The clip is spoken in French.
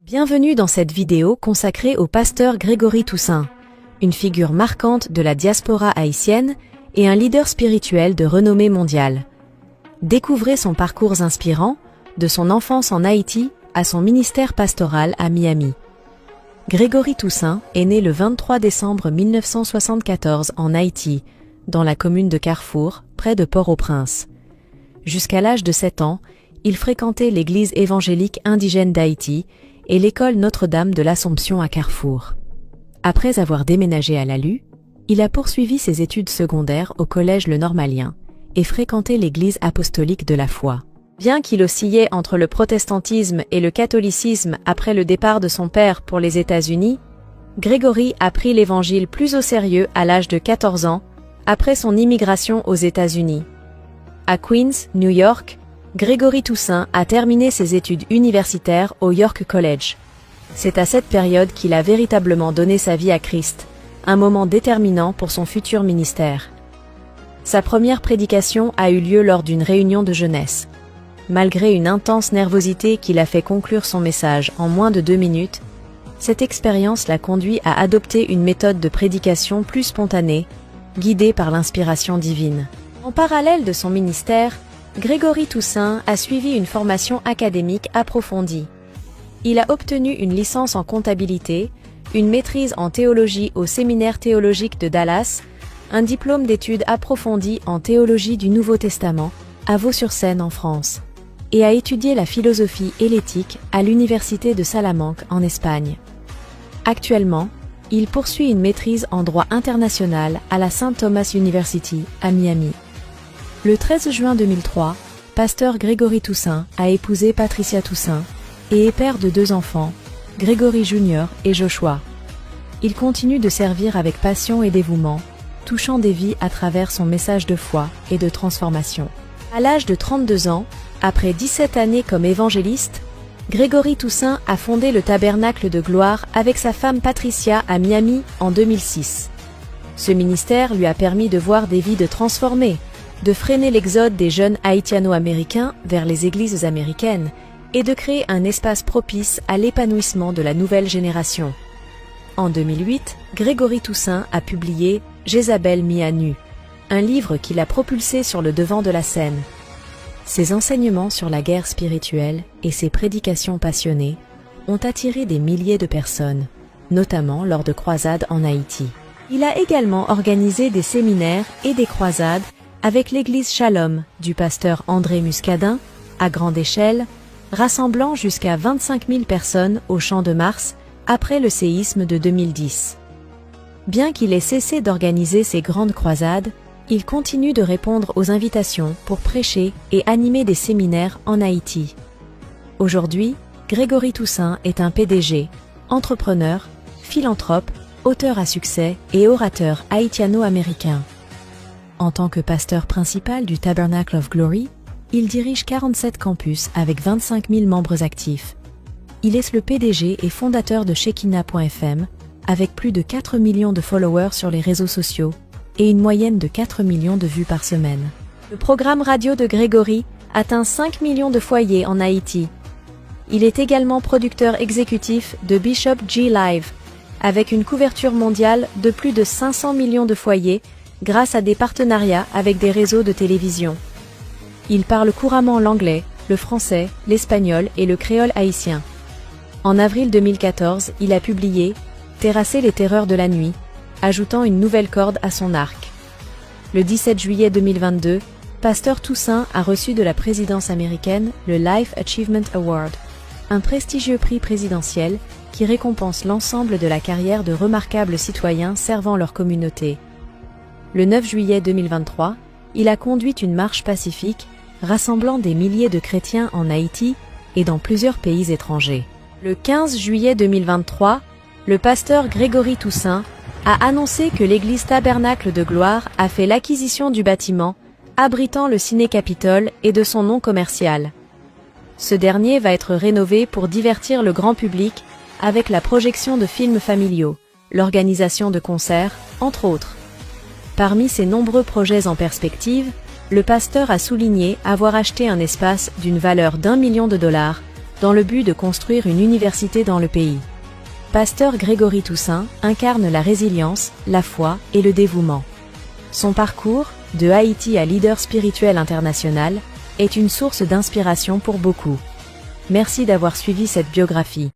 Bienvenue dans cette vidéo consacrée au pasteur Grégory Toussaint, une figure marquante de la diaspora haïtienne et un leader spirituel de renommée mondiale. Découvrez son parcours inspirant, de son enfance en Haïti à son ministère pastoral à Miami. Grégory Toussaint est né le 23 décembre 1974 en Haïti, dans la commune de Carrefour, près de Port-au-Prince. Jusqu'à l'âge de 7 ans, il fréquentait l'église évangélique indigène d'Haïti et l'école Notre-Dame de l'Assomption à Carrefour. Après avoir déménagé à Lalu, il a poursuivi ses études secondaires au collège Le Normalien et fréquenté l'église apostolique de la foi. Bien qu'il oscillait entre le protestantisme et le catholicisme après le départ de son père pour les États-Unis, Grégory a pris l'évangile plus au sérieux à l'âge de 14 ans, après son immigration aux États-Unis. À Queens, New York, Grégory Toussaint a terminé ses études universitaires au York College. C'est à cette période qu'il a véritablement donné sa vie à Christ, un moment déterminant pour son futur ministère. Sa première prédication a eu lieu lors d'une réunion de jeunesse. Malgré une intense nervosité qui l'a fait conclure son message en moins de 2 minutes, cette expérience l'a conduit à adopter une méthode de prédication plus spontanée, guidée par l'inspiration divine. En parallèle de son ministère, Grégory Toussaint a suivi une formation académique approfondie. Il a obtenu une licence en comptabilité, une maîtrise en théologie au séminaire théologique de Dallas, un diplôme d'études approfondies en théologie du Nouveau Testament, à Vaux-sur-Seine en France, et a étudié la philosophie et l'éthique à l'université de Salamanque en Espagne. Actuellement, il poursuit une maîtrise en droit international à la St. Thomas University à Miami. Le 13 juin 2003, pasteur Grégory Toussaint a épousé Patricia Toussaint et est père de 2 enfants, Grégory Jr. et Joshua. Il continue de servir avec passion et dévouement, touchant des vies à travers son message de foi et de transformation. À l'âge de 32 ans, après 17 années comme évangéliste, Grégory Toussaint a fondé le Tabernacle de Gloire avec sa femme Patricia à Miami en 2006. Ce ministère lui a permis de voir des vies transformées, de freiner l'exode des jeunes haïtiano-américains vers les églises américaines et de créer un espace propice à l'épanouissement de la nouvelle génération. En 2008, Grégory Toussaint a publié « Jézabel mis à nu », un livre qui l'a propulsé sur le devant de la scène. Ses enseignements sur la guerre spirituelle et ses prédications passionnées ont attiré des milliers de personnes, notamment lors de croisades en Haïti. Il a également organisé des séminaires et des croisades avec l'église Shalom du pasteur André Muscadin, à grande échelle, rassemblant jusqu'à 25 000 personnes au Champ de Mars après le séisme de 2010. Bien qu'il ait cessé d'organiser ces grandes croisades, il continue de répondre aux invitations pour prêcher et animer des séminaires en Haïti. Aujourd'hui, Grégory Toussaint est un PDG, entrepreneur, philanthrope, auteur à succès et orateur haïtiano-américain. En tant que pasteur principal du Tabernacle of Glory, il dirige 47 campus avec 25 000 membres actifs. Il est le PDG et fondateur de Shekinah.fm, avec plus de 4 millions de followers sur les réseaux sociaux et une moyenne de 4 millions de vues par semaine. Le programme radio de Grégory atteint 5 millions de foyers en Haïti. Il est également producteur exécutif de Bishop G Live, avec une couverture mondiale de plus de 500 millions de foyers grâce à des partenariats avec des réseaux de télévision. Il parle couramment l'anglais, le français, l'espagnol et le créole haïtien. En avril 2014, il a publié « Terrasser les terreurs de la nuit », ajoutant une nouvelle corde à son arc. Le 17 juillet 2022, pasteur Toussaint a reçu de la présidence américaine le Life Achievement Award, un prestigieux prix présidentiel qui récompense l'ensemble de la carrière de remarquables citoyens servant leur communauté. Le 9 juillet 2023, il a conduit une marche pacifique rassemblant des milliers de chrétiens en Haïti et dans plusieurs pays étrangers. Le 15 juillet 2023, le pasteur Grégory Toussaint a annoncé que l'église Tabernacle de Gloire a fait l'acquisition du bâtiment abritant le Ciné-Capitole et de son nom commercial. Ce dernier va être rénové pour divertir le grand public avec la projection de films familiaux, l'organisation de concerts, entre autres. Parmi ses nombreux projets en perspective, le pasteur a souligné avoir acheté un espace d'une valeur d'1 million de dollars dans le but de construire une université dans le pays. Pasteur Grégory Toussaint incarne la résilience, la foi et le dévouement. Son parcours, de Haïti à leader spirituel international, est une source d'inspiration pour beaucoup. Merci d'avoir suivi cette biographie.